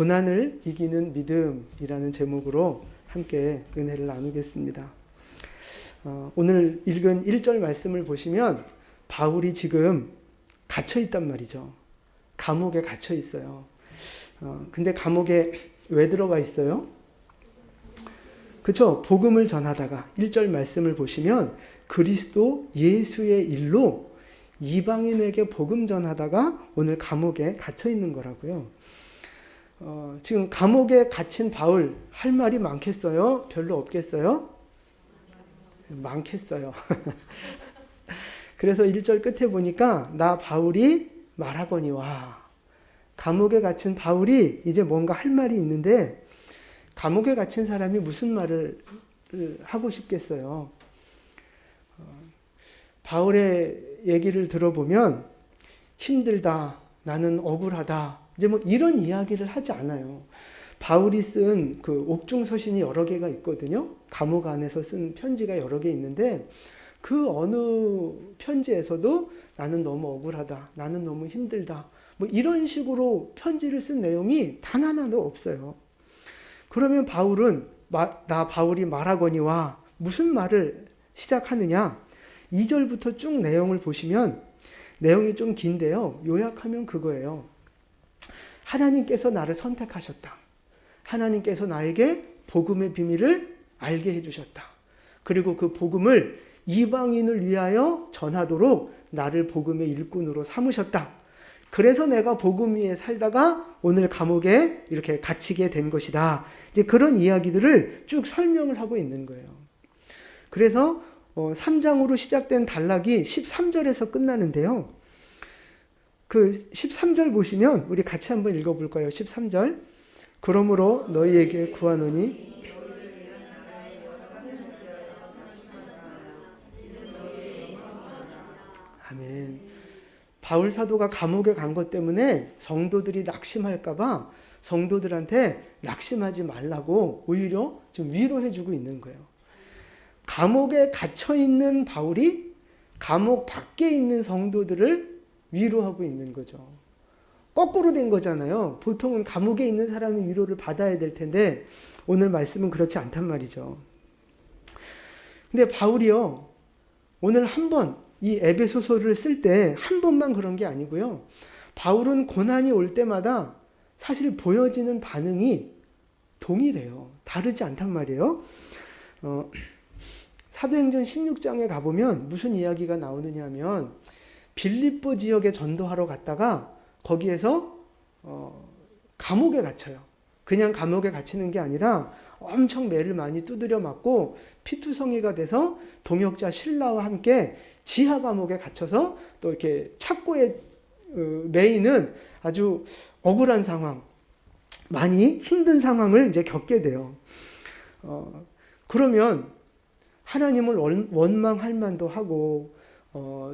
고난을 이기는 믿음이라는 제목으로 함께 은혜를 나누겠습니다. 오늘 읽은 1절 말씀을 보시면 바울이 지금 갇혀 있단 말이죠. 감옥에 갇혀 있어요. 근데 감옥에 왜 들어가 있어요? 그렇죠? 복음을 전하다가 1절 말씀을 보시면 그리스도 예수의 일로 이방인에게 복음 전하다가 오늘 감옥에 갇혀 있는 거라고요. 지금 감옥에 갇힌 바울 할 말이 많겠어요? 별로 없겠어요? 많겠어요. 그래서 1절 끝에 보니까 나 바울이 말하거니와, 감옥에 갇힌 바울이 이제 뭔가 할 말이 있는데 감옥에 갇힌 사람이 무슨 말을 하고 싶겠어요? 바울의 얘기를 들어보면 힘들다, 나는 억울하다, 이제 뭐 이런 이야기를 하지 않아요. 바울이 쓴 그 옥중 서신이 여러 개가 있거든요. 감옥 안에서 쓴 편지가 여러 개 있는데 그 어느 편지에서도 나는 너무 억울하다, 나는 너무 힘들다, 뭐 이런 식으로 편지를 쓴 내용이 단 하나도 없어요. 그러면 바울은 나 바울이 말하거니와 무슨 말을 시작하느냐? 2절부터 쭉 내용을 보시면 내용이 좀 긴데요. 요약하면 그거예요. 하나님께서 나를 선택하셨다. 하나님께서 나에게 복음의 비밀을 알게 해주셨다. 그리고 그 복음을 이방인을 위하여 전하도록 나를 복음의 일꾼으로 삼으셨다. 그래서 내가 복음 위에 살다가 오늘 감옥에 이렇게 갇히게 된 것이다. 이제 그런 이야기들을 쭉 설명을 하고 있는 거예요. 그래서 3장으로 시작된 단락이 13절에서 끝나는데요. 그 13절 보시면 우리 같이 한번 읽어볼까요? 13절. 그러므로 너희에게 구하노니 아멘. 바울 사도가 감옥에 간 것 때문에 성도들이 낙심할까봐 성도들한테 낙심하지 말라고 오히려 좀 위로해주고 있는 거예요. 감옥에 갇혀있는 바울이 감옥 밖에 있는 성도들을 위로하고 있는 거죠. 거꾸로 된 거잖아요. 보통은 감옥에 있는 사람이 위로를 받아야 될 텐데 오늘 말씀은 그렇지 않단 말이죠. 근데 바울이요, 오늘 한 번 이 에베소서를 쓸 때 한 번만 그런 게 아니고요. 바울은 고난이 올 때마다 사실 보여지는 반응이 동일해요. 다르지 않단 말이에요. 사도행전 16장에 가보면 무슨 이야기가 나오느냐 하면 빌립보 지역에 전도하러 갔다가 거기에서 감옥에 갇혀요. 그냥 감옥에 갇히는 게 아니라 엄청 매를 많이 두드려 맞고 피투성이가 돼서 동역자 실라와 함께 지하 감옥에 갇혀서 또 이렇게 착고에 매이는 아주 억울한 상황, 많이 힘든 상황을 이제 겪게 돼요. 그러면 하나님을 원망할 만도 하고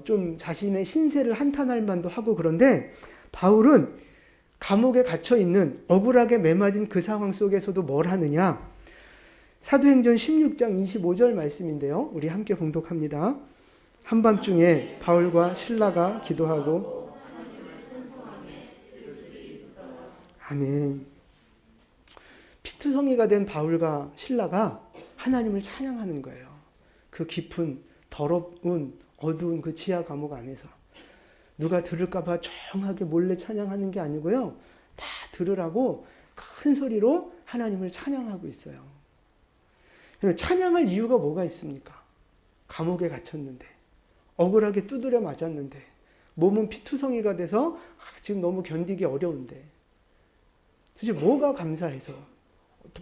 좀 자신의 신세를 한탄할 만도 하고, 그런데 바울은 감옥에 갇혀 있는 억울하게 매맞은 그 상황 속에서도 뭘 하느냐? 사도행전 16장 25절 말씀인데요. 우리 함께 봉독합니다. 한밤중에 바울과 실라가 기도하고 아멘. 피투성이가 된 바울과 실라가 하나님을 찬양하는 거예요. 그 깊은 더럽은 어두운 그 지하 감옥 안에서 누가 들을까봐 조용하게 몰래 찬양하는 게 아니고요. 다 들으라고 큰 소리로 하나님을 찬양하고 있어요. 찬양할 이유가 뭐가 있습니까? 감옥에 갇혔는데, 억울하게 두드려 맞았는데, 몸은 피투성이가 돼서 지금 너무 견디기 어려운데 도대체 뭐가 감사해서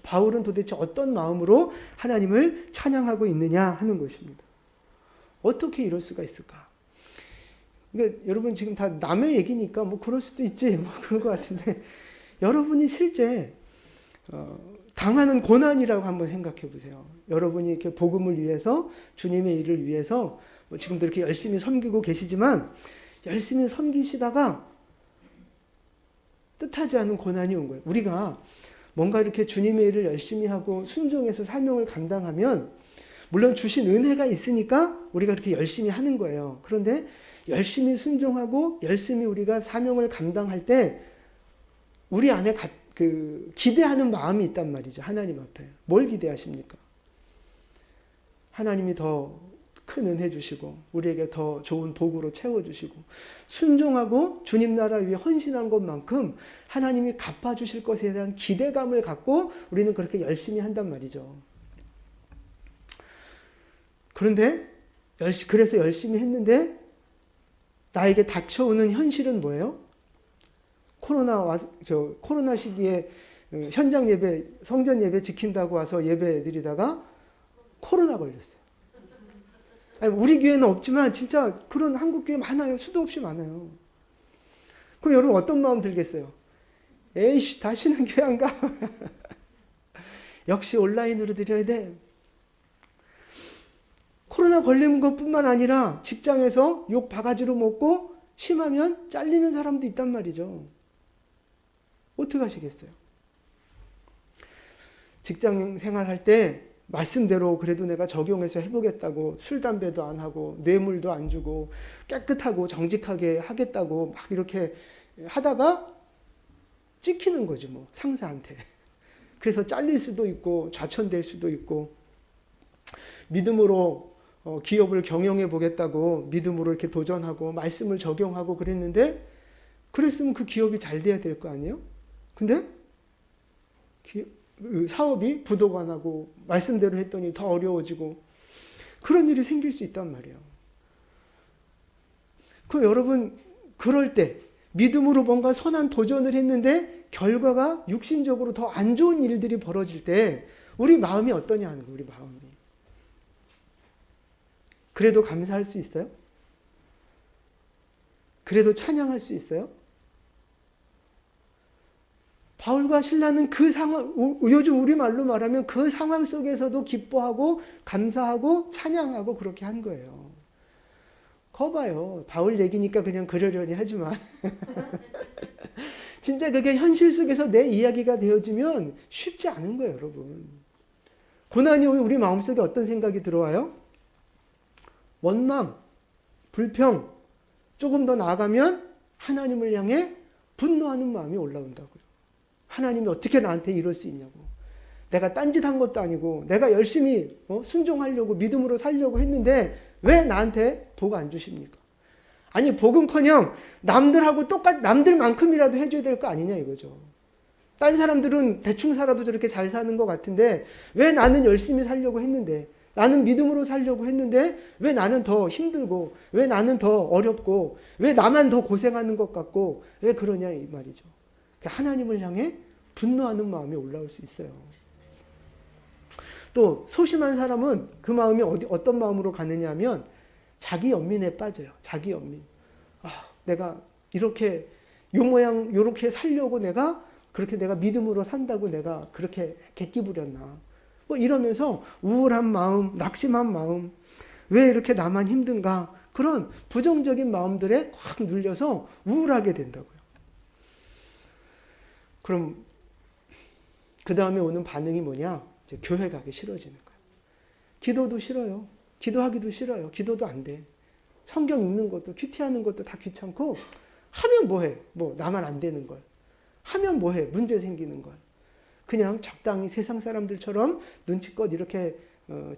바울은 도대체 어떤 마음으로 하나님을 찬양하고 있느냐 하는 것입니다. 어떻게 이럴 수가 있을까? 그러니까 여러분 지금 다 남의 얘기니까 뭐 그럴 수도 있지 뭐 그런 것 같은데 여러분이 실제 당하는 고난이라고 한번 생각해 보세요. 여러분이 이렇게 복음을 위해서 주님의 일을 위해서 뭐 지금도 이렇게 열심히 섬기고 계시지만 열심히 섬기시다가 뜻하지 않은 고난이 온 거예요. 우리가 뭔가 이렇게 주님의 일을 열심히 하고 순종해서 사명을 감당하면 물론 주신 은혜가 있으니까 우리가 그렇게 열심히 하는 거예요. 그런데 열심히 순종하고 열심히 우리가 사명을 감당할 때 우리 안에 그 기대하는 마음이 있단 말이죠. 하나님 앞에. 뭘 기대하십니까? 하나님이 더 큰 은혜 주시고 우리에게 더 좋은 복으로 채워주시고 순종하고 주님 나라 위해 헌신한 것만큼 하나님이 갚아주실 것에 대한 기대감을 갖고 우리는 그렇게 열심히 한단 말이죠. 그런데 그래서 열심히 했는데 나에게 닥쳐오는 현실은 뭐예요? 코로나 시기에 현장 예배, 성전 예배 지킨다고 와서 예배 드리다가 코로나 걸렸어요. 아니, 우리 교회는 없지만 진짜 그런 한국 교회 많아요. 수도 없이 많아요. 그럼 여러분 어떤 마음 들겠어요? 에이씨, 다시는 교회 안 가. 역시 온라인으로 드려야 돼. 코로나 걸린 것뿐만 아니라 직장에서 욕 바가지로 먹고 심하면 잘리는 사람도 있단 말이죠. 어떻게 하시겠어요? 직장 생활할 때 말씀대로 그래도 내가 적용해서 해보겠다고 술, 담배도 안 하고 뇌물도 안 주고 깨끗하고 정직하게 하겠다고 막 이렇게 하다가 찍히는 거죠, 뭐 상사한테. 그래서 잘릴 수도 있고 좌천될 수도 있고 믿음으로 기업을 경영해 보겠다고 믿음으로 이렇게 도전하고 말씀을 적용하고 그랬는데 그랬으면 그 기업이 잘 돼야 될 거 아니에요? 근데 사업이 부도가 나고 말씀대로 했더니 더 어려워지고 그런 일이 생길 수 있단 말이에요. 여러분 그럴 때 믿음으로 뭔가 선한 도전을 했는데 결과가 육신적으로 더 안 좋은 일들이 벌어질 때 우리 마음이 어떠냐 하는 거예요. 우리 마음이. 그래도 감사할 수 있어요? 그래도 찬양할 수 있어요? 바울과 실라는 그 상황, 요즘 우리말로 말하면 그 상황 속에서도 기뻐하고 감사하고 찬양하고 그렇게 한 거예요. 거봐요. 바울 얘기니까 그냥 그러려니 하지만 진짜 그게 현실 속에서 내 이야기가 되어지면 쉽지 않은 거예요, 여러분. 고난이 오면 우리 마음속에 어떤 생각이 들어와요? 원망, 불평, 조금 더 나아가면 하나님을 향해 분노하는 마음이 올라온다고요. 하나님이 어떻게 나한테 이럴 수 있냐고. 내가 딴짓한 것도 아니고 내가 열심히 순종하려고 믿음으로 살려고 했는데 왜 나한테 복 안 주십니까? 아니 복은커녕 남들하고 남들만큼이라도 해줘야 될 거 아니냐 이거죠. 딴 사람들은 대충 살아도 저렇게 잘 사는 것 같은데 왜 나는 열심히 살려고 했는데 나는 믿음으로 살려고 했는데 왜 나는 더 힘들고 왜 나는 더 어렵고 왜 나만 더 고생하는 것 같고 왜 그러냐 이 말이죠. 하나님을 향해 분노하는 마음이 올라올 수 있어요. 또 소심한 사람은 그 마음이 어떤 마음으로 가느냐 하면 자기 연민에 빠져요. 자기 연민. 내가 이렇게 요 모양 요렇게 살려고 그렇게 내가 믿음으로 산다고 내가 그렇게 객기 부렸나. 뭐 이러면서 우울한 마음, 낙심한 마음, 왜 이렇게 나만 힘든가. 그런 부정적인 마음들에 확 눌려서 우울하게 된다고요. 그럼 그 다음에 오는 반응이 뭐냐? 이제 교회 가기 싫어지는 거예요. 기도도 싫어요. 기도하기도 싫어요. 기도도 안 돼. 성경 읽는 것도 큐티하는 것도 다 귀찮고 하면 뭐해? 뭐 나만 안 되는 걸. 하면 뭐해? 문제 생기는 걸. 그냥 적당히 세상 사람들처럼 눈치껏 이렇게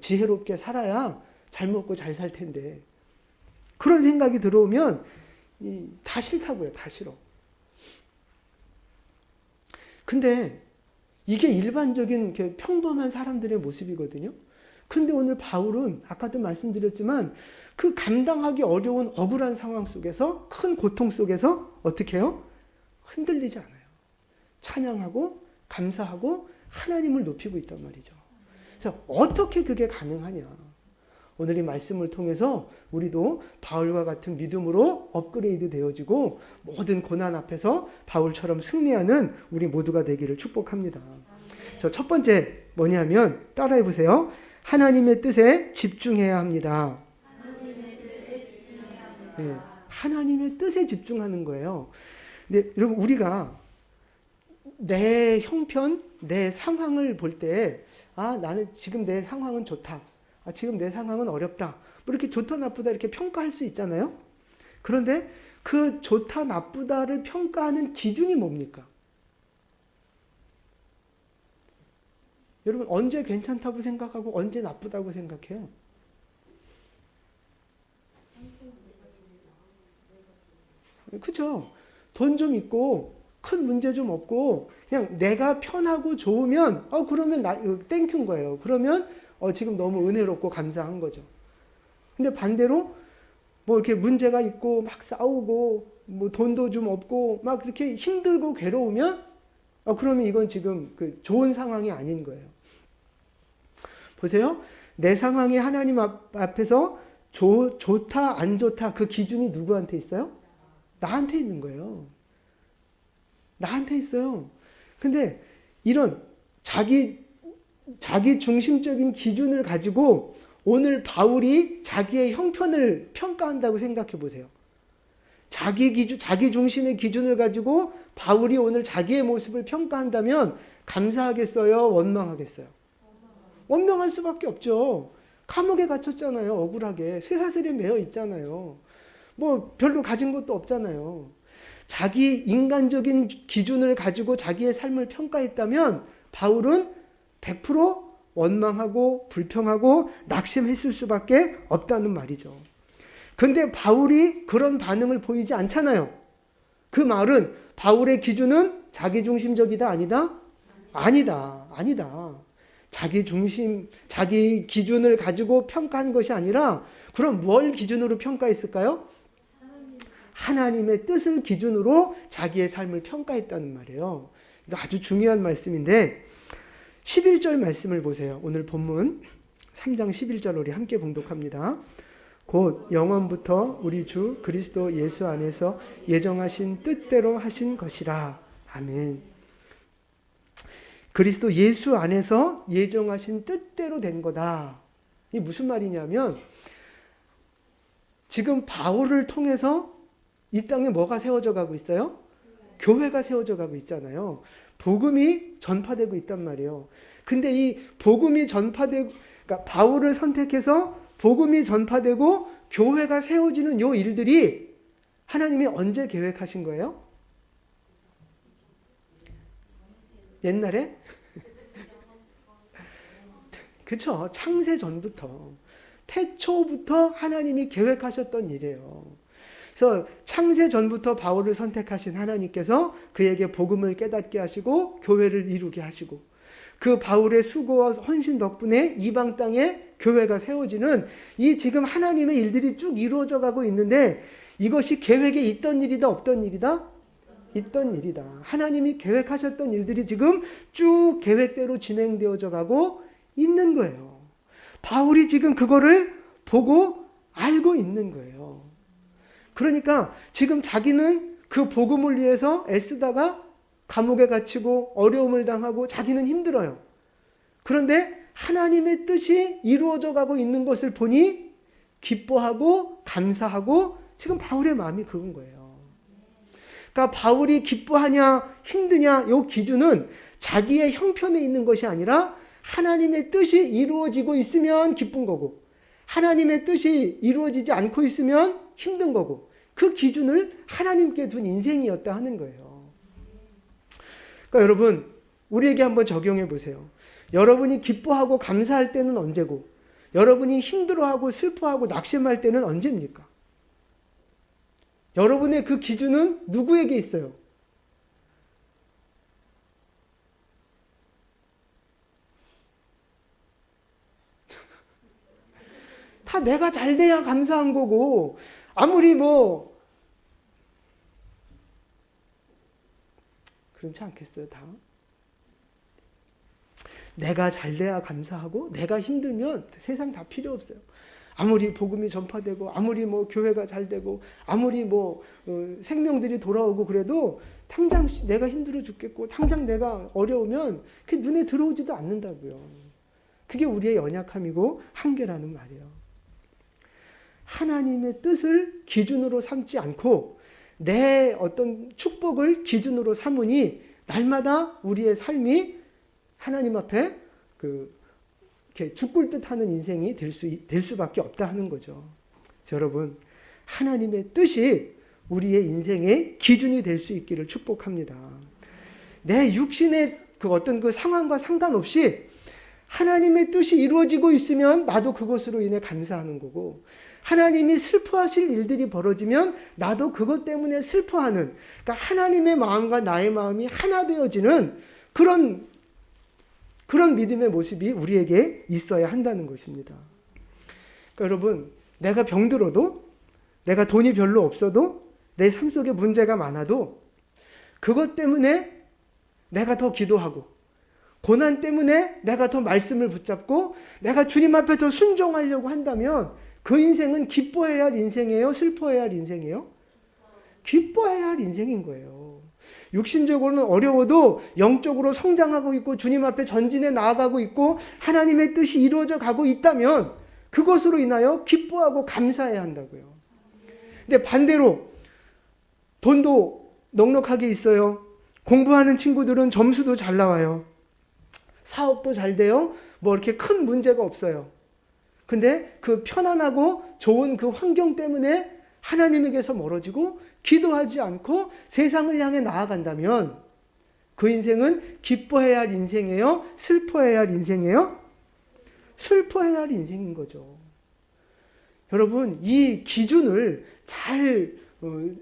지혜롭게 살아야 잘 먹고 잘 살 텐데 그런 생각이 들어오면 다 싫다고요. 다 싫어. 근데 이게 일반적인 평범한 사람들의 모습이거든요. 근데 오늘 바울은 아까도 말씀드렸지만 그 감당하기 어려운 억울한 상황 속에서 큰 고통 속에서 어떻게 해요? 흔들리지 않아요. 찬양하고 감사하고 하나님을 높이고 있단 말이죠. 그래서 어떻게 그게 가능하냐. 오늘 이 말씀을 통해서 우리도 바울과 같은 믿음으로 업그레이드 되어지고 모든 고난 앞에서 바울처럼 승리하는 우리 모두가 되기를 축복합니다. 그래서 첫 번째 뭐냐면 따라해 보세요. 하나님의 뜻에 집중해야 합니다. 네, 하나님의 뜻에 집중하는 거예요. 근데 여러분 우리가 내 형편, 내 상황을 볼 때 나는 지금 내 상황은 좋다. 지금 내 상황은 어렵다. 뭐 이렇게 좋다 나쁘다 이렇게 평가할 수 있잖아요. 그런데 그 좋다 나쁘다를 평가하는 기준이 뭡니까? 여러분 언제 괜찮다고 생각하고 언제 나쁘다고 생각해요? 그렇죠? 돈 좀 있고 큰 문제 좀 없고 그냥 내가 편하고 좋으면 그러면 땡큐인 거예요. 그러면 지금 너무 은혜롭고 감사한 거죠. 근데 반대로 뭐 이렇게 문제가 있고 막 싸우고 뭐 돈도 좀 없고 막 그렇게 힘들고 괴로우면 그러면 이건 지금 그 좋은 상황이 아닌 거예요. 보세요. 내 상황이 하나님 앞에서 좋다 안 좋다 그 기준이 누구한테 있어요? 나한테 있는 거예요. 나한테 있어요. 근데 이런 자기 중심적인 기준을 가지고 오늘 바울이 자기의 형편을 평가한다고 생각해 보세요. 자기 중심의 기준을 가지고 바울이 오늘 자기의 모습을 평가한다면 감사하겠어요? 원망하겠어요? 원망할 수밖에 없죠. 감옥에 갇혔잖아요. 억울하게. 쇠사슬에 매여 있잖아요. 뭐 별로 가진 것도 없잖아요. 자기 인간적인 기준을 가지고 자기의 삶을 평가했다면 바울은 100% 원망하고 불평하고 낙심했을 수밖에 없다는 말이죠. 근데 바울이 그런 반응을 보이지 않잖아요. 그 말은 바울의 기준은 자기중심적이다 아니다? 아니다. 자기 기준을 가지고 평가한 것이 아니라 그럼 뭘 기준으로 평가했을까요? 하나님의 뜻을 기준으로 자기의 삶을 평가했다는 말이에요. 이거 아주 중요한 말씀인데 11절 말씀을 보세요. 오늘 본문 3장 11절 우리 함께 봉독합니다. 곧 영원부터 우리 주 그리스도 예수 안에서 예정하신 뜻대로 하신 것이라. 아멘. 그리스도 예수 안에서 예정하신 뜻대로 된 거다. 이게 무슨 말이냐면 지금 바울을 통해서 이 땅에 뭐가 세워져 가고 있어요? 교회가 세워져 가고 있잖아요. 복음이 전파되고 있단 말이에요. 근데 이 복음이 전파되고, 그러니까 바울을 선택해서 복음이 전파되고 교회가 세워지는 요 일들이 하나님이 언제 계획하신 거예요? 옛날에? 그렇죠. 창세 전부터, 태초부터 하나님이 계획하셨던 일이에요. 그래서 창세 전부터 바울을 선택하신 하나님께서 그에게 복음을 깨닫게 하시고 교회를 이루게 하시고 그 바울의 수고와 헌신 덕분에 이방 땅에 교회가 세워지는 이 지금 하나님의 일들이 쭉 이루어져 가고 있는데 이것이 계획에 있던 일이다 없던 일이다? 있던 일이다. 하나님이 계획하셨던 일들이 지금 쭉 계획대로 진행되어져 가고 있는 거예요. 바울이 지금 그거를 보고 알고 있는 거예요. 그러니까 지금 자기는 그 복음을 위해서 애쓰다가 감옥에 갇히고 어려움을 당하고 자기는 힘들어요. 그런데 하나님의 뜻이 이루어져 가고 있는 것을 보니 기뻐하고 감사하고 지금 바울의 마음이 그런 거예요. 그러니까 바울이 기뻐하냐 힘드냐 이 기준은 자기의 형편에 있는 것이 아니라 하나님의 뜻이 이루어지고 있으면 기쁜 거고 하나님의 뜻이 이루어지지 않고 있으면 힘든 거고 그 기준을 하나님께 둔 인생이었다 하는 거예요. 그러니까 여러분 우리에게 한번 적용해 보세요. 여러분이 기뻐하고 감사할 때는 언제고 여러분이 힘들어하고 슬퍼하고 낙심할 때는 언제입니까? 여러분의 그 기준은 누구에게 있어요? 다 내가 잘 돼야 감사한 거고 아무리 뭐 그렇지 않겠어요? 다 내가 잘 돼야 감사하고 내가 힘들면 세상 다 필요 없어요. 아무리 복음이 전파되고 아무리 뭐 교회가 잘 되고 아무리 뭐 생명들이 돌아오고 그래도 당장 내가 힘들어 죽겠고 당장 내가 어려우면 그게 눈에 들어오지도 않는다고요. 그게 우리의 연약함이고 한계라는 말이에요. 하나님의 뜻을 기준으로 삼지 않고 내 어떤 축복을 기준으로 삼으니 날마다 우리의 삶이 하나님 앞에 이렇게 죽을 듯하는 인생이 될 수밖에 없다 하는 거죠. 여러분, 하나님의 뜻이 우리의 인생의 기준이 될 수 있기를 축복합니다. 내 육신의 그 어떤 그 상황과 상관없이 하나님의 뜻이 이루어지고 있으면 나도 그것으로 인해 감사하는 거고, 하나님이 슬퍼하실 일들이 벌어지면 나도 그것 때문에 슬퍼하는, 그러니까 하나님의 마음과 나의 마음이 하나 되어지는 그런 믿음의 모습이 우리에게 있어야 한다는 것입니다. 그러니까 여러분, 내가 병들어도, 내가 돈이 별로 없어도, 내 삶 속에 문제가 많아도 그것 때문에 내가 더 기도하고, 고난 때문에 내가 더 말씀을 붙잡고, 내가 주님 앞에 더 순종하려고 한다면 그 인생은 기뻐해야 할 인생이에요? 슬퍼해야 할 인생이에요? 기뻐해야 할 인생인 거예요. 육신적으로는 어려워도 영적으로 성장하고 있고 주님 앞에 전진해 나아가고 있고 하나님의 뜻이 이루어져 가고 있다면 그것으로 인하여 기뻐하고 감사해야 한다고요. 근데 반대로 돈도 넉넉하게 있어요. 공부하는 친구들은 점수도 잘 나와요. 사업도 잘 돼요. 뭐 이렇게 큰 문제가 없어요. 근데 그 편안하고 좋은 그 환경 때문에 하나님에게서 멀어지고 기도하지 않고 세상을 향해 나아간다면 그 인생은 기뻐해야 할 인생이에요? 슬퍼해야 할 인생이에요? 슬퍼해야 할 인생인 거죠. 여러분, 이 기준을 잘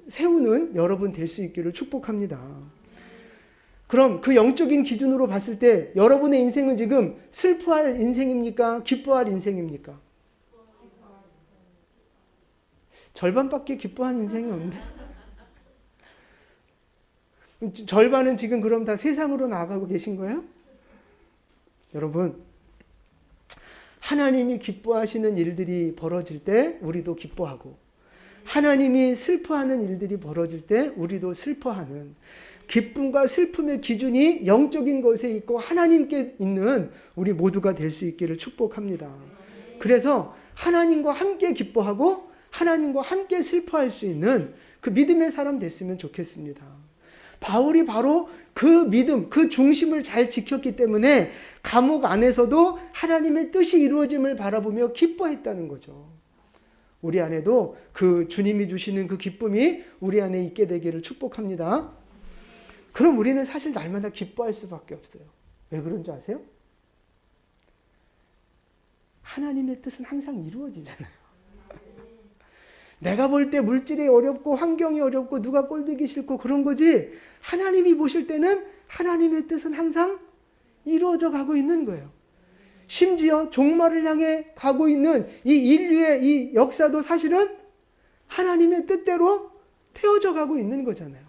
세우는 여러분 될 수 있기를 축복합니다. 그럼 그 영적인 기준으로 봤을 때 여러분의 인생은 지금 슬퍼할 인생입니까? 기뻐할 인생입니까? 절반밖에 기뻐한 인생이 없는데 절반은 지금 그럼 다 세상으로 나아가고 계신 거예요? 여러분, 하나님이 기뻐하시는 일들이 벌어질 때 우리도 기뻐하고, 하나님이 슬퍼하는 일들이 벌어질 때 우리도 슬퍼하는, 기쁨과 슬픔의 기준이 영적인 것에 있고 하나님께 있는 우리 모두가 될 수 있기를 축복합니다. 그래서 하나님과 함께 기뻐하고 하나님과 함께 슬퍼할 수 있는 그 믿음의 사람 됐으면 좋겠습니다. 바울이 바로 그 믿음, 그 중심을 잘 지켰기 때문에 감옥 안에서도 하나님의 뜻이 이루어짐을 바라보며 기뻐했다는 거죠. 우리 안에도 그 주님이 주시는 그 기쁨이 우리 안에 있게 되기를 축복합니다. 그럼 우리는 사실 날마다 기뻐할 수밖에 없어요. 왜 그런지 아세요? 하나님의 뜻은 항상 이루어지잖아요. 내가 볼 때 물질이 어렵고 환경이 어렵고 누가 꼴보기 싫고 그런 거지, 하나님이 보실 때는 하나님의 뜻은 항상 이루어져 가고 있는 거예요. 심지어 종말을 향해 가고 있는 이 인류의 이 역사도 사실은 하나님의 뜻대로 태워져 가고 있는 거잖아요.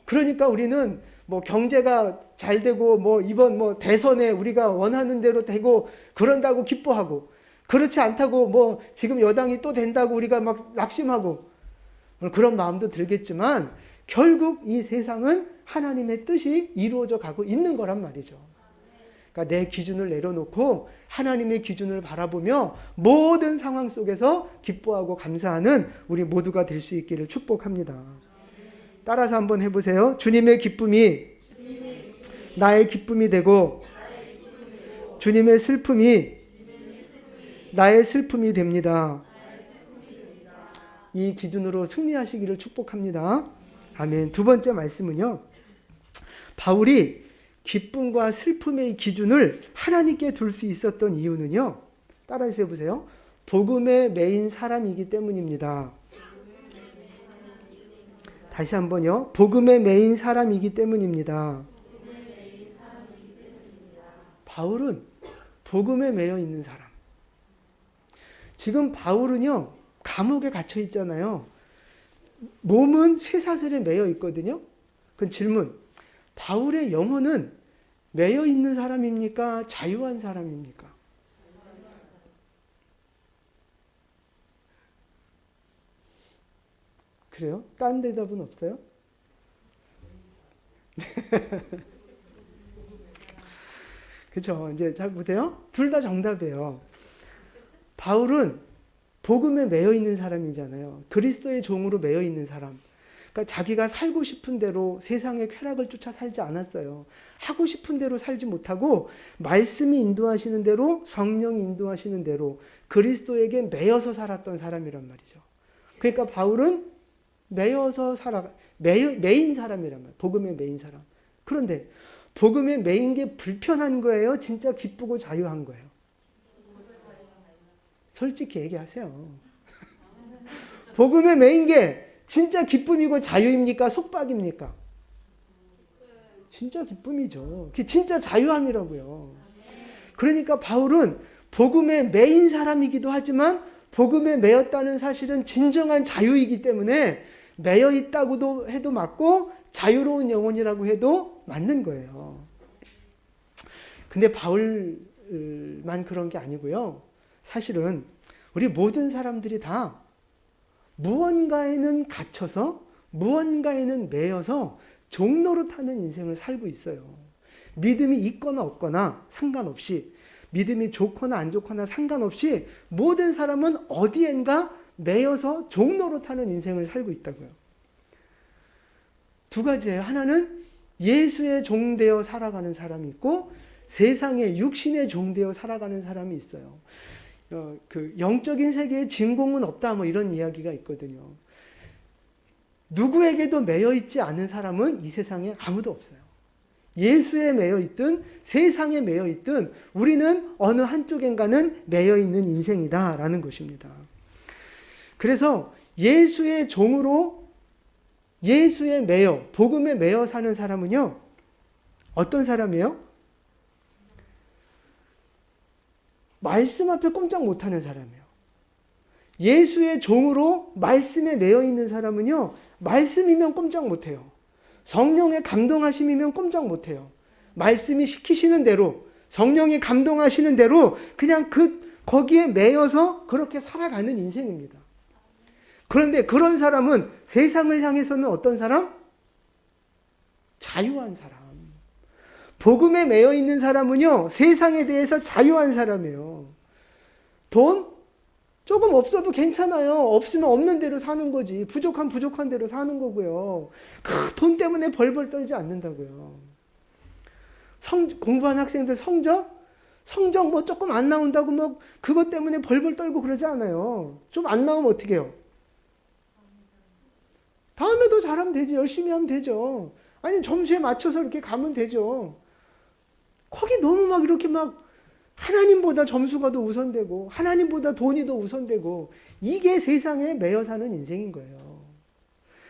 그러니까 우리는 뭐 경제가 잘 되고 뭐 이번 뭐 대선에 우리가 원하는 대로 되고 그런다고 기뻐하고, 그렇지 않다고 뭐 지금 여당이 또 된다고 우리가 막 낙심하고 그런 마음도 들겠지만 결국 이 세상은 하나님의 뜻이 이루어져 가고 있는 거란 말이죠. 그러니까 내 기준을 내려놓고 하나님의 기준을 바라보며 모든 상황 속에서 기뻐하고 감사하는 우리 모두가 될 수 있기를 축복합니다. 따라서 한번 해보세요. 주님의 기쁨이 나의 기쁨이 되고 주님의 슬픔이 나의 슬픔이 됩니다. 이 기준으로 승리하시기를 축복합니다. 아멘. 두 번째 말씀은요, 바울이 기쁨과 슬픔의 기준을 하나님께 둘 수 있었던 이유는요, 따라서 해보세요. 복음에 매인 사람이기 때문입니다. 다시 한번요. 복음에 매인 사람이기 때문입니다. 바울은 복음에 매여 있는 사람. 지금 바울은요, 감옥에 갇혀 있잖아요. 몸은 쇠사슬에 매여 있거든요. 그럼 질문, 바울의 영혼은 매여 있는 사람입니까? 자유한 사람입니까? 그래요? 딴 대답은 없어요? 그렇죠. 이제 잘 보세요. 둘 다 정답이에요. 바울은 복음에 매여 있는 사람이잖아요. 그리스도의 종으로 매여 있는 사람. 그러니까 자기가 살고 싶은 대로 세상의 쾌락을 쫓아 살지 않았어요. 하고 싶은 대로 살지 못하고 말씀이 인도하시는 대로, 성령이 인도하시는 대로 그리스도에게 매여서 살았던 사람이란 말이죠. 그러니까 바울은 매인 사람이란 말이에요. 복음에 매인 사람. 그런데 복음에 매인 게 불편한 거예요? 진짜 기쁘고 자유한 거예요? 솔직히 얘기하세요. 복음에 매인 게 진짜 기쁨이고 자유입니까? 속박입니까? 진짜 기쁨이죠. 그게 진짜 자유함이라고요. 그러니까 바울은 복음에 매인 사람이기도 하지만 복음에 매였다는 사실은 진정한 자유이기 때문에 매여 있다고도 해도 맞고 자유로운 영혼이라고 해도 맞는 거예요. 근데 바울만 그런 게 아니고요. 사실은 우리 모든 사람들이 다 무언가에는 갇혀서 무언가에는 매여서 종로로 타는 인생을 살고 있어요. 믿음이 있거나 없거나 상관없이, 믿음이 좋거나 안 좋거나 상관없이 모든 사람은 어디엔가 매여서 종로로 타는 인생을 살고 있다고요. 두 가지예요. 하나는 예수의 종되어 살아가는 사람이 있고 세상의 육신의 종되어 살아가는 사람이 있어요. 그 영적인 세계에 진공은 없다 뭐 이런 이야기가 있거든요. 누구에게도 매여 있지 않은 사람은 이 세상에 아무도 없어요. 예수에 매여 있든 세상에 매여 있든 우리는 어느 한쪽엔가는 매여 있는 인생이다라는 것입니다. 그래서 예수의 종으로 예수에 매여 복음에 매여 사는 사람은요. 어떤 사람이에요? 말씀 앞에 꼼짝 못하는 사람이에요. 예수의 종으로 말씀에 매여 있는 사람은요. 말씀이면 꼼짝 못해요. 성령의 감동하심이면 꼼짝 못해요. 말씀이 시키시는 대로 성령이 감동하시는 대로 그냥 거기에 매여서 그렇게 살아가는 인생입니다. 그런데 그런 사람은 세상을 향해서는 어떤 사람? 자유한 사람. 복음에 매여 있는 사람은요. 세상에 대해서 자유한 사람이에요. 돈? 조금 없어도 괜찮아요. 없으면 없는 대로 사는 거지. 부족한 대로 사는 거고요. 돈 때문에 벌벌 떨지 않는다고요. 공부한 학생들 성적 뭐 조금 안 나온다고 막 그것 때문에 벌벌 떨고 그러지 않아요. 좀 안 나오면 어떻게 해요? 다음에도 잘하면 되지. 열심히 하면 되죠. 아니면 점수에 맞춰서 이렇게 가면 되죠. 거기 너무 막 이렇게 막 하나님보다 점수가 더 우선되고 하나님보다 돈이 더 우선되고 이게 세상에 매여 사는 인생인 거예요.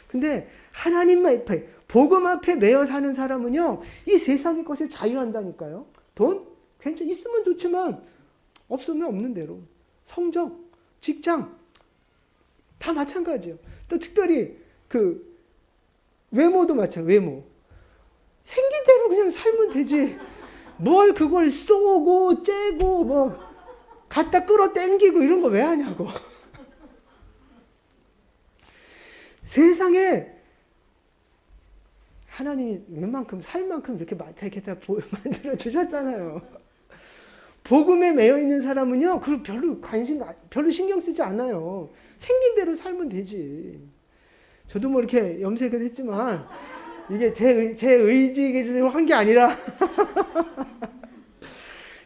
근데 하나님 앞에 복음 앞에 매여 사는 사람은요. 이 세상의 것에 자유한다니까요. 돈? 괜찮 있으면 좋지만 없으면 없는 대로. 성적, 직장 다 마찬가지예요. 또 특별히 그 외모도 마찬가지예요. 외모. 생긴 대로 그냥 살면 되지. 뭘 그걸 쏘고 째고 뭐 갖다 끌어당기고 이런 거 왜 하냐고. 세상에 하나님이 웬만큼 살 만큼 이렇게 다 만들어 주셨잖아요. 복음에 매여 있는 사람은요, 그 별로 신경 쓰지 않아요. 생긴 대로 살면 되지. 저도 뭐 이렇게 염색을 했지만 이게 제 의지를 한 게 아니라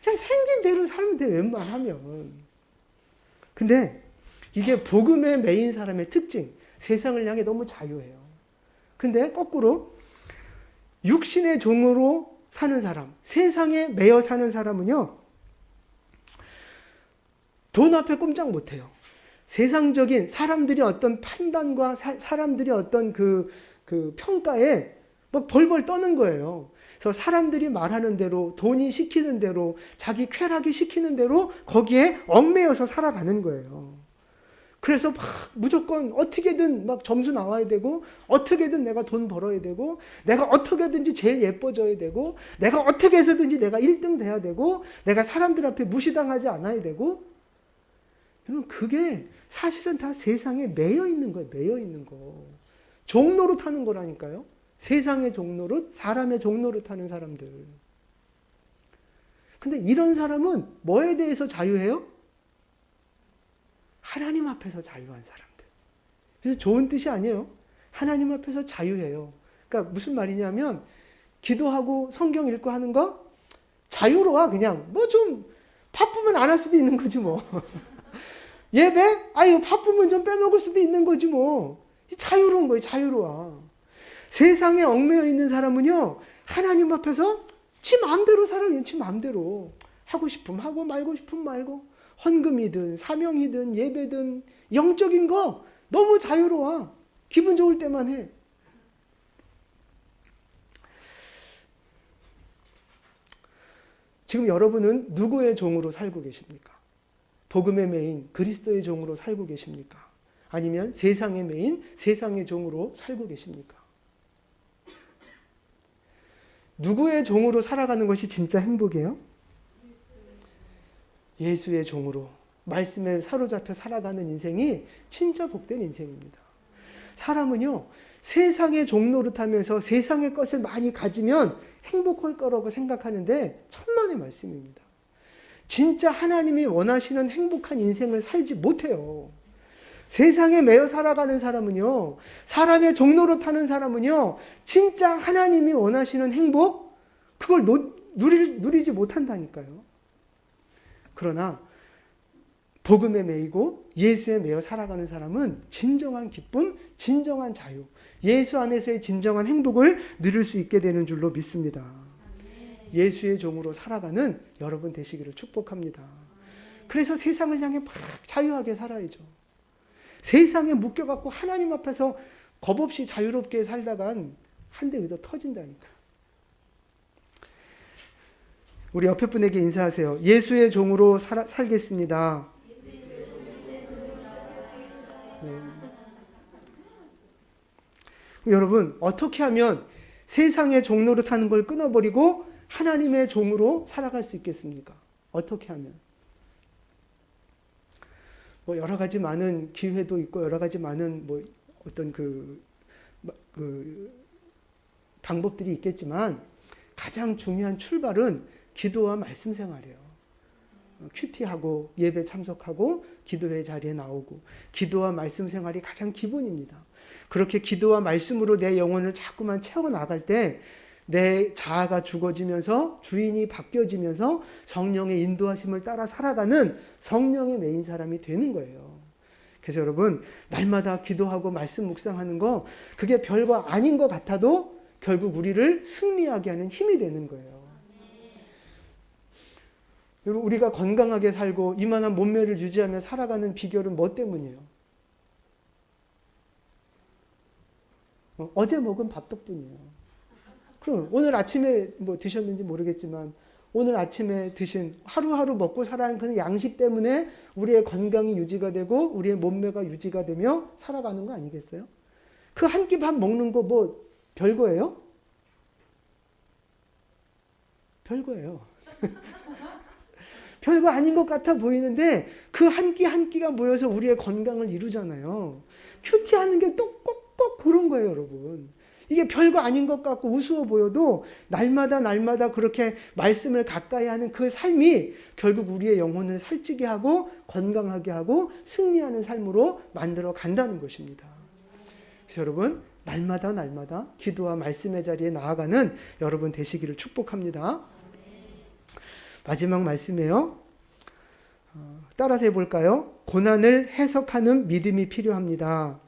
그냥 생긴 대로 살면 돼, 웬만하면. 근데 이게 복음에 매인 사람의 특징, 세상을 향해 너무 자유해요. 근데 거꾸로 육신의 종으로 사는 사람, 세상에 매여 사는 사람은요, 돈 앞에 꼼짝 못해요. 세상적인 사람들이 어떤 판단과 사람들이 어떤 그 평가에 막 벌벌 떠는 거예요. 그래서 사람들이 말하는 대로, 돈이 시키는 대로, 자기 쾌락이 시키는 대로 거기에 얽매여서 살아가는 거예요. 그래서 막 무조건 어떻게든 막 점수 나와야 되고, 어떻게든 내가 돈 벌어야 되고, 내가 어떻게든지 제일 예뻐져야 되고, 내가 어떻게 해서든지 내가 1등 돼야 되고, 내가 사람들 앞에 무시당하지 않아야 되고. 여러분, 그게 사실은 다 세상에 매여 있는 거예요. 매여 있는 거. 종로로 타는 거라니까요. 세상의 종로로, 사람의 종로로 타는 사람들. 근데 이런 사람은 뭐에 대해서 자유해요? 하나님 앞에서 자유한 사람들. 그래서 좋은 뜻이 아니에요. 하나님 앞에서 자유해요. 그러니까 무슨 말이냐면 기도하고 성경 읽고 하는 거 자유로워. 그냥 뭐 좀 바쁘면 안 할 수도 있는 거지 뭐. 예배? 아유 바쁘면 좀 빼먹을 수도 있는 거지 뭐. 자유로운 거예요. 자유로워. 세상에 얽매여 있는 사람은요. 하나님 앞에서 지 마음대로 살아요. 지 마음대로. 하고 싶으면 하고 말고 싶으면 말고. 헌금이든 사명이든 예배든 영적인 거 너무 자유로워. 기분 좋을 때만 해. 지금 여러분은 누구의 종으로 살고 계십니까? 복음의 메인 그리스도의 종으로 살고 계십니까? 아니면 세상의 메인 세상의 종으로 살고 계십니까? 누구의 종으로 살아가는 것이 진짜 행복이에요? 예수의 종으로 말씀에 사로잡혀 살아가는 인생이 진짜 복된 인생입니다. 사람은요, 세상의 종노릇하면서 세상의 것을 많이 가지면 행복할 거라고 생각하는데 천만의 말씀입니다. 진짜 하나님이 원하시는 행복한 인생을 살지 못해요. 세상에 매여 살아가는 사람은요, 사람의 종노릇하는 사람은요, 진짜 하나님이 원하시는 행복, 그걸 누리지 못한다니까요. 그러나 복음에 매이고 예수에 매여 살아가는 사람은 진정한 기쁨, 진정한 자유, 예수 안에서의 진정한 행복을 누릴 수 있게 되는 줄로 믿습니다. 예수의 종으로 살아가는 여러분 되시기를 축복합니다. 그래서 세상을 향해 막 자유하게 살아야죠. 세상에 묶여갖고 하나님 앞에서 겁없이 자유롭게 살다간 한 대 의도 터진다니까. 우리 옆에 분에게 인사하세요. 예수의 종으로 살겠습니다. 네. 여러분, 어떻게 하면 세상의 종로를 타는 걸 끊어버리고 하나님의 종으로 살아갈 수 있겠습니까? 어떻게 하면? 뭐 여러 가지 많은 기회도 있고 여러 가지 많은 뭐 어떤 그 방법들이 있겠지만 가장 중요한 출발은 기도와 말씀 생활이에요. 큐티하고 예배 참석하고 기도회 자리에 나오고 기도와 말씀 생활이 가장 기본입니다. 그렇게 기도와 말씀으로 내 영혼을 자꾸만 채워나갈 때 내 자아가 죽어지면서 주인이 바뀌어지면서 성령의 인도하심을 따라 살아가는 성령의 메인 사람이 되는 거예요. 그래서 여러분, 날마다 기도하고 말씀 묵상하는 거 그게 별거 아닌 것 같아도 결국 우리를 승리하게 하는 힘이 되는 거예요. 여러분, 우리가 건강하게 살고 이만한 몸매를 유지하며 살아가는 비결은 뭐 때문이에요? 어제 먹은 밥 덕분이에요. 그럼 오늘 아침에 뭐 드셨는지 모르겠지만 오늘 아침에 드신 하루하루 먹고 살아가는 그 양식 때문에 우리의 건강이 유지가 되고 우리의 몸매가 유지가 되며 살아가는 거 아니겠어요? 그 한 끼 밥 먹는 거 뭐 별거예요? 별거예요. 별거 아닌 것 같아 보이는데 그 한 끼 한 끼가 모여서 우리의 건강을 이루잖아요. 큐티하는 게 또 꼭 그런 거예요, 여러분. 이게 별거 아닌 것 같고 우스워 보여도 날마다 그렇게 말씀을 가까이 하는 그 삶이 결국 우리의 영혼을 살찌게 하고 건강하게 하고 승리하는 삶으로 만들어 간다는 것입니다. 그래서 여러분, 날마다 기도와 말씀의 자리에 나아가는 여러분 되시기를 축복합니다. 마지막 말씀이에요. 따라서 해볼까요? 고난을 해석하는 믿음이 필요합니다.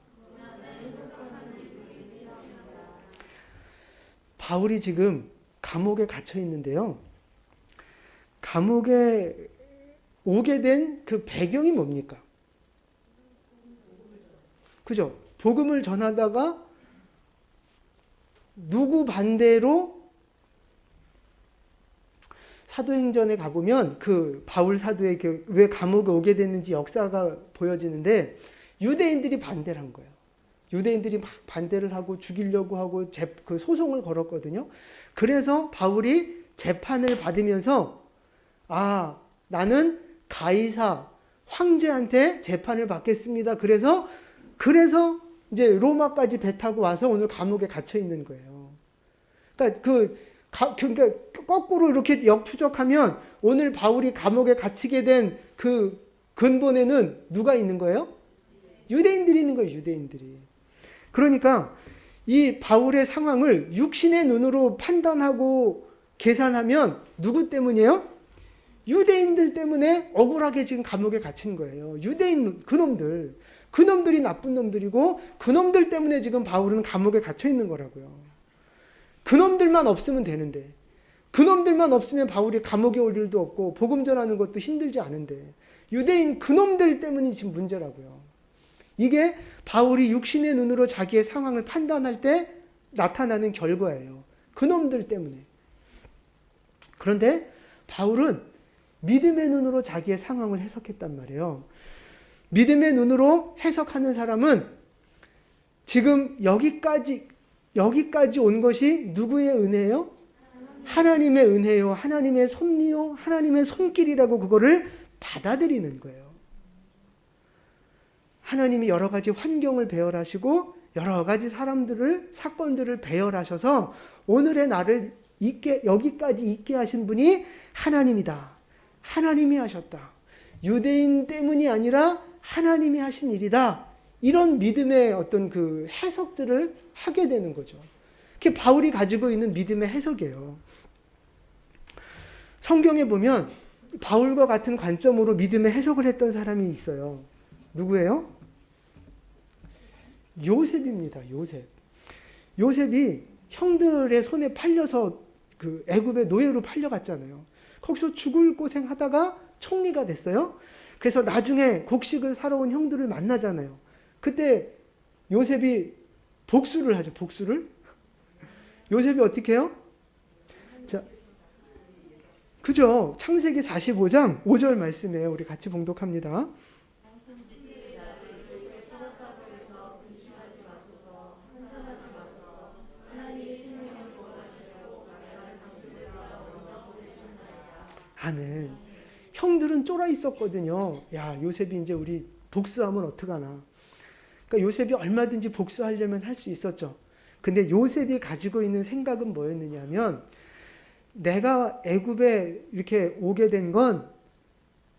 바울이 지금 감옥에 갇혀 있는데요. 감옥에 오게 된 그 배경이 뭡니까? 그죠? 복음을 전하다가 누구 반대로 사도행전에 가보면 그 바울 사도의 왜 감옥에 오게 됐는지 역사가 보여지는데 유대인들이 반대를 한 거예요. 유대인들이 막 반대를 하고 죽이려고 하고 그 소송을 걸었거든요. 그래서 바울이 재판을 받으면서 나는 가이사 황제한테 재판을 받겠습니다. 그래서 이제 로마까지 배 타고 와서 오늘 감옥에 갇혀 있는 거예요. 그러니까 거꾸로 이렇게 역추적하면 오늘 바울이 감옥에 갇히게 된 그 근본에는 누가 있는 거예요? 유대인들이 있는 거예요, 유대인들이. 그러니까 이 바울의 상황을 육신의 눈으로 판단하고 계산하면 누구 때문이에요? 유대인들 때문에 억울하게 지금 감옥에 갇힌 거예요. 유대인 그놈들이 나쁜 놈들이고 그놈들 때문에 지금 바울은 감옥에 갇혀 있는 거라고요. 그놈들만 없으면 되는데 그놈들만 없으면 바울이 감옥에 올 일도 없고 복음 전하는 것도 힘들지 않은데 유대인 그놈들 때문이 지금 문제라고요. 이게 바울이 육신의 눈으로 자기의 상황을 판단할 때 나타나는 결과예요. 그놈들 때문에. 그런데 바울은 믿음의 눈으로 자기의 상황을 해석했단 말이에요. 믿음의 눈으로 해석하는 사람은 지금 여기까지 온 것이 누구의 은혜예요? 하나님의 은혜요, 하나님의 섭리요, 하나님의 손길이라고 그거를 받아들이는 거예요. 하나님이 여러 가지 환경을 배열하시고 여러 가지 사건들을 배열하셔서 오늘의 나를 여기까지 있게 하신 분이 하나님이다. 하나님이 하셨다. 유대인 때문이 아니라 하나님이 하신 일이다. 이런 믿음의 어떤 그 해석들을 하게 되는 거죠. 그게 바울이 가지고 있는 믿음의 해석이에요. 성경에 보면 바울과 같은 관점으로 믿음의 해석을 했던 사람이 있어요. 누구예요? 요셉입니다. 요셉이 형들의 손에 팔려서 그 애굽의 노예로 팔려갔잖아요. 거기서 죽을 고생하다가 총리가 됐어요. 그래서 나중에 곡식을 사러 온 형들을 만나잖아요. 그때 요셉이 복수를 하죠. 복수를. 요셉이 어떻게 해요? 자, 그죠? 창세기 45장 5절 말씀이에요. 우리 같이 봉독합니다. 아멘. 형들은 쫄아 있었거든요. 야, 요셉이 이제 우리 복수하면 어떡하나. 그러니까 요셉이 얼마든지 복수하려면 할 수 있었죠. 근데 요셉이 가지고 있는 생각은 뭐였느냐면 내가 애굽에 이렇게 오게 된 건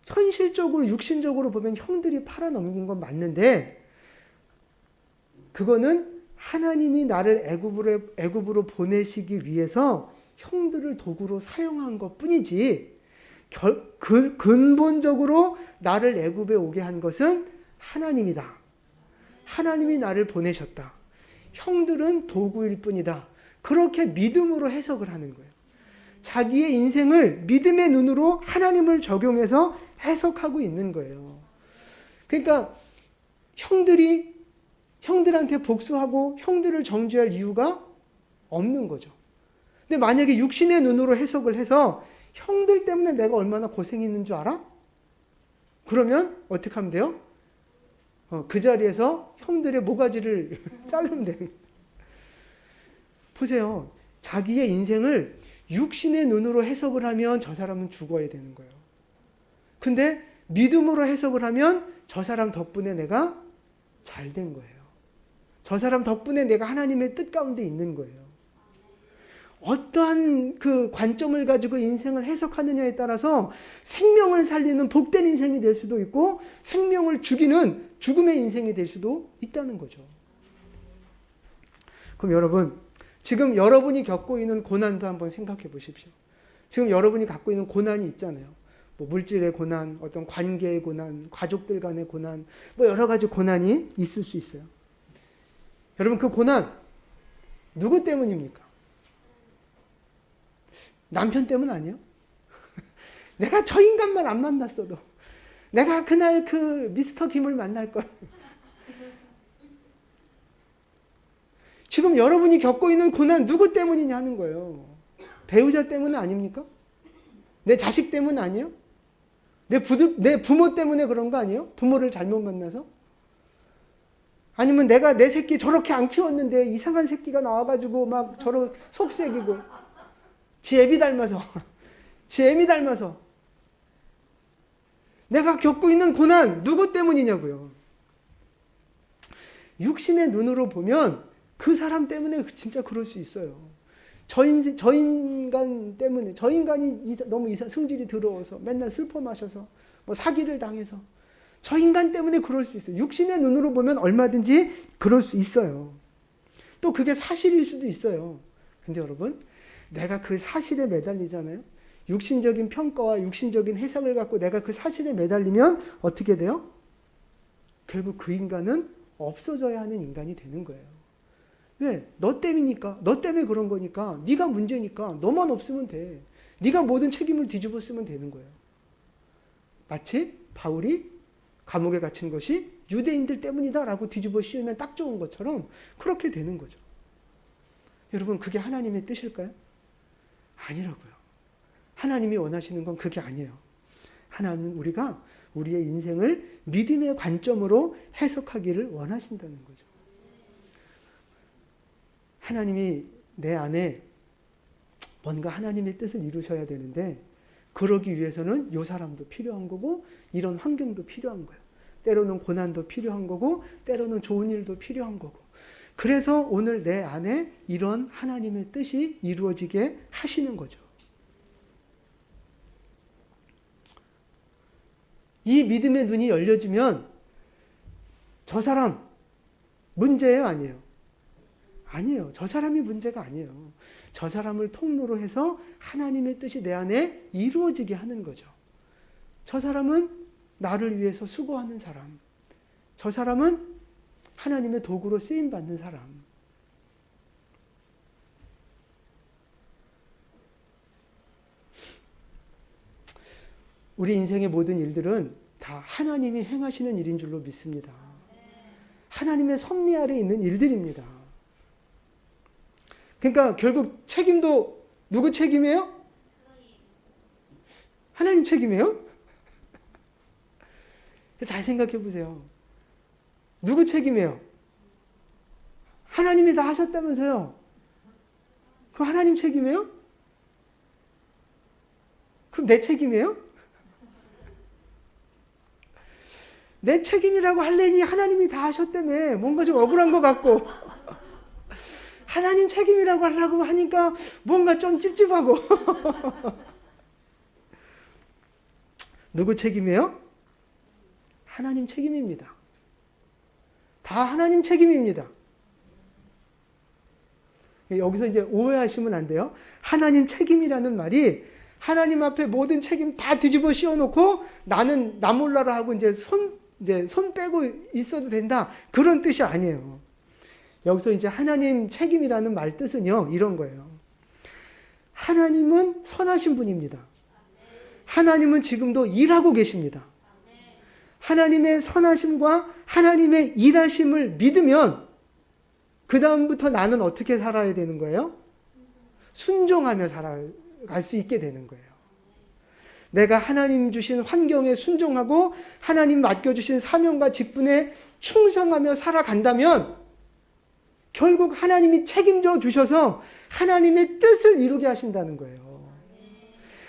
현실적으로 육신적으로 보면 형들이 팔아넘긴 건 맞는데 그거는 하나님이 나를 애굽으로 보내시기 위해서 형들을 도구로 사용한 것뿐이지 근본적으로 나를 애굽에 오게 한 것은 하나님이다. 하나님이 나를 보내셨다. 형들은 도구일 뿐이다. 그렇게 믿음으로 해석을 하는 거예요. 자기의 인생을 믿음의 눈으로 하나님을 적용해서 해석하고 있는 거예요. 그러니까 형들한테 복수하고 형들을 정죄할 이유가 없는 거죠. 근데 만약에 육신의 눈으로 해석을 해서 형들 때문에 내가 얼마나 고생했는 줄 알아? 그러면 어떻게 하면 돼요? 그 자리에서 형들의 모가지를 자르면 되는 거예요. 보세요. 자기의 인생을 육신의 눈으로 해석을 하면 저 사람은 죽어야 되는 거예요. 근데 믿음으로 해석을 하면 저 사람 덕분에 내가 잘 된 거예요. 저 사람 덕분에 내가 하나님의 뜻 가운데 있는 거예요. 어떠한 그 관점을 가지고 인생을 해석하느냐에 따라서 생명을 살리는 복된 인생이 될 수도 있고 생명을 죽이는 죽음의 인생이 될 수도 있다는 거죠. 그럼 여러분, 지금 여러분이 겪고 있는 고난도 한번 생각해 보십시오. 지금 여러분이 갖고 있는 고난이 있잖아요. 뭐 물질의 고난, 어떤 관계의 고난, 가족들 간의 고난, 뭐 여러 가지 고난이 있을 수 있어요. 여러분, 그 고난 누구 때문입니까? 남편 때문 아니에요? 내가 저 인간만 안 만났어도 내가 그날 그 미스터 김을 만날 걸. 지금 여러분이 겪고 있는 고난 누구 때문이냐 하는 거예요. 배우자 때문 아닙니까? 내 자식 때문 아니에요? 내 부모 때문에 그런 거 아니에요? 부모를 잘못 만나서? 아니면 내가 내 새끼 저렇게 안 키웠는데 이상한 새끼가 나와가지고 막 저런 속색이고 지 애비 닮아서 지 애미 닮아서 내가 겪고 있는 고난 누구 때문이냐고요. 육신의 눈으로 보면 그 사람 때문에 진짜 그럴 수 있어요. 저 인간 때문에, 저 인간이 너무 성질이 더러워서 맨날 슬퍼 마셔서 뭐 사기를 당해서 저 인간 때문에 그럴 수 있어요. 육신의 눈으로 보면 얼마든지 그럴 수 있어요. 또 그게 사실일 수도 있어요. 근데 여러분, 내가 그 사실에 매달리잖아요. 육신적인 평가와 육신적인 해석을 갖고 내가 그 사실에 매달리면 어떻게 돼요? 결국 그 인간은 없어져야 하는 인간이 되는 거예요. 왜? 너 때문이니까. 너 때문에 그런 거니까. 네가 문제니까. 너만 없으면 돼. 네가 모든 책임을 뒤집어 쓰면 되는 거예요. 마치 바울이 감옥에 갇힌 것이 유대인들 때문이다라고 뒤집어 씌우면 딱 좋은 것처럼 그렇게 되는 거죠. 여러분, 그게 하나님의 뜻일까요? 아니라고요. 하나님이 원하시는 건 그게 아니에요. 하나님은 우리가 우리의 인생을 믿음의 관점으로 해석하기를 원하신다는 거죠. 하나님이 내 안에 뭔가 하나님의 뜻을 이루셔야 되는데 그러기 위해서는 이 사람도 필요한 거고 이런 환경도 필요한 거예요. 때로는 고난도 필요한 거고 때로는 좋은 일도 필요한 거고. 그래서 오늘 내 안에 이런 하나님의 뜻이 이루어지게 하시는 거죠. 이 믿음의 눈이 열려지면 저 사람 문제예요, 아니에요? 아니에요. 저 사람이 문제가 아니에요. 저 사람을 통로로 해서 하나님의 뜻이 내 안에 이루어지게 하는 거죠. 저 사람은 나를 위해서 수고하는 사람. 저 사람은 하나님의 도구로 쓰임받는 사람. 우리 인생의 모든 일들은 다 하나님이 행하시는 일인 줄로 믿습니다. 하나님의 섭리 아래 있는 일들입니다. 그러니까 결국 책임도 누구 책임이에요? 하나님 책임이에요? 잘 생각해 보세요. 누구 책임이에요? 하나님이 다 하셨다면서요. 그럼 하나님 책임이에요? 그럼 내 책임이에요? 내 책임이라고 하려니 하나님이 다 하셨다며 뭔가 좀 억울한 것 같고 하나님 책임이라고 하려고 하니까 뭔가 좀 찝찝하고 누구 책임이에요? 하나님 책임입니다. 다 하나님 책임입니다. 여기서 이제 오해하시면 안 돼요. 하나님 책임이라는 말이 하나님 앞에 모든 책임 다 뒤집어 씌워놓고 나는 나 몰라라 하고 이제 손 빼고 있어도 된다. 그런 뜻이 아니에요. 여기서 이제 하나님 책임이라는 말 뜻은요, 이런 거예요. 하나님은 선하신 분입니다. 하나님은 지금도 일하고 계십니다. 하나님의 선하심과 하나님의 일하심을 믿으면 그 다음부터 나는 어떻게 살아야 되는 거예요? 순종하며 살아갈 수 있게 되는 거예요. 내가 하나님 주신 환경에 순종하고 하나님 맡겨주신 사명과 직분에 충성하며 살아간다면 결국 하나님이 책임져 주셔서 하나님의 뜻을 이루게 하신다는 거예요.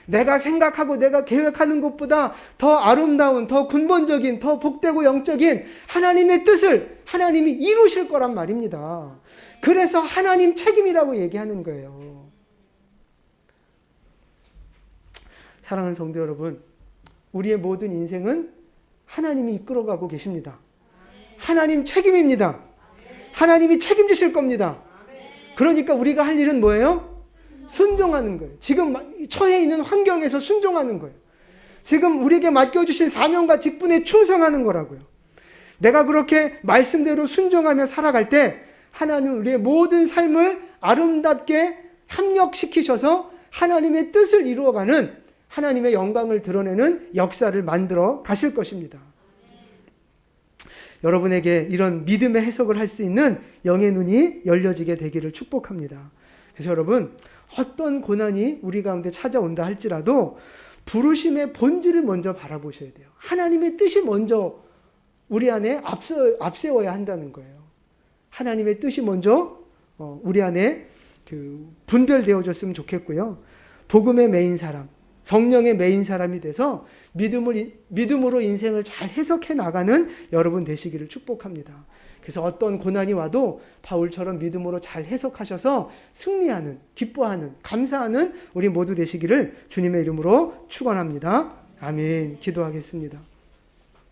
내가 생각하고 내가 계획하는 것보다 더 아름다운, 더 근본적인, 더 복되고 영적인 하나님의 뜻을 하나님이 이루실 거란 말입니다. 그래서 하나님 책임이라고 얘기하는 거예요. 사랑하는 성도 여러분, 우리의 모든 인생은 하나님이 이끌어가고 계십니다. 하나님 책임입니다. 하나님이 책임지실 겁니다. 그러니까 우리가 할 일은 뭐예요? 순종하는 거예요. 지금 처해 있는 환경에서 순종하는 거예요. 지금 우리에게 맡겨주신 사명과 직분에 충성하는 거라고요. 내가 그렇게 말씀대로 순종하며 살아갈 때 하나님은 우리의 모든 삶을 아름답게 합력시키셔서 하나님의 뜻을 이루어가는 하나님의 영광을 드러내는 역사를 만들어 가실 것입니다. 여러분에게 이런 믿음의 해석을 할 수 있는 영의 눈이 열려지게 되기를 축복합니다. 그래서 여러분, 어떤 고난이 우리 가운데 찾아온다 할지라도 부르심의 본질을 먼저 바라보셔야 돼요. 하나님의 뜻이 먼저 우리 안에 앞세워야 한다는 거예요. 하나님의 뜻이 먼저 우리 안에 분별되어졌으면 좋겠고요. 복음의 메인 사람, 성령의 메인 사람이 돼서 믿음으로 인생을 잘 해석해 나가는 여러분 되시기를 축복합니다. 그래서 어떤 고난이 와도 바울처럼 믿음으로 잘 해석하셔서 승리하는, 기뻐하는, 감사하는 우리 모두 되시기를 주님의 이름으로 축원합니다. 아멘. 기도하겠습니다.